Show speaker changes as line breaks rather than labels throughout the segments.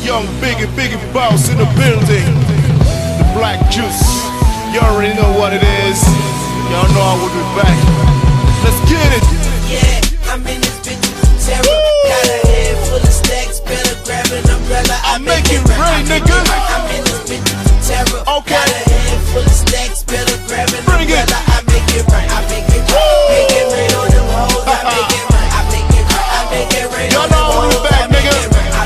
young Biggie Boss in the building. The black juice, you already know what it is. Y'all know I will be back. Let's get it.
Yeah, I'm in this bitch with terror. Got a head full of stacks, better grab an umbrella.
I make it rain, nigga.
I'm in this bitch with terror.
Okay.
Got a head full of stacks, better grab an
Bring it.
umbrella. I make it rain, I make it rain. Make it rain on them hoes. I make it rain, I make it rain, I make it rain.
Y'all know I will be back, nigga.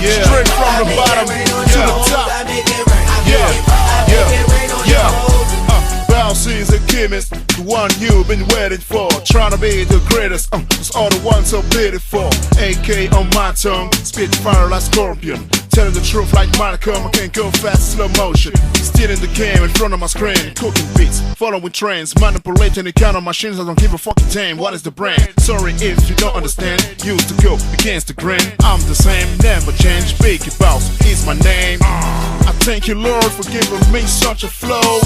Yeah. Straight from the bottom to the top.
I make it rain, I make
Yeah.
it rain, I make it rain on them hoes.
Bouncy is a chemist, the one you've been waiting for. Trying to be the greatest, it's all the ones so beautiful. AK on my tongue, spit fire like scorpion. Telling the truth like Malcolm, I can't go fast, slow motion. Still in the game, in front of my screen, cooking beats, following trends, manipulating the kind of machines. I don't give a fucking damn, what is the brand? Sorry if you don't understand, used to go against the grain. I'm the same, never change, Biggie Boss is my name. I thank you Lord for giving me such a flow.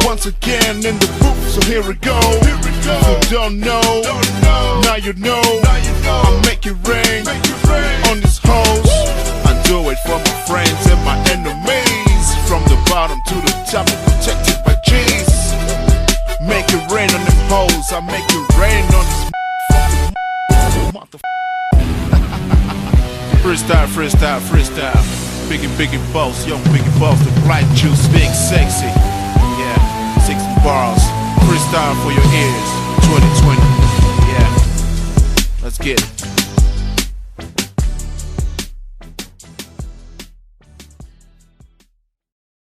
Once again in the booth, so here we go. If you don't know, now you know. I make it rain on these hoes. I do it for my friends and my enemies. From the bottom to the top, protected by Jesus. Make it rain on them hoes. I make it rain on this motherfucker. Freestyle. Biggie Boss, young Biggie Boss, the black juice, big sexy. Yeah, 60 bars. Freestyle for your ears, 2020. Yeah, let's get it.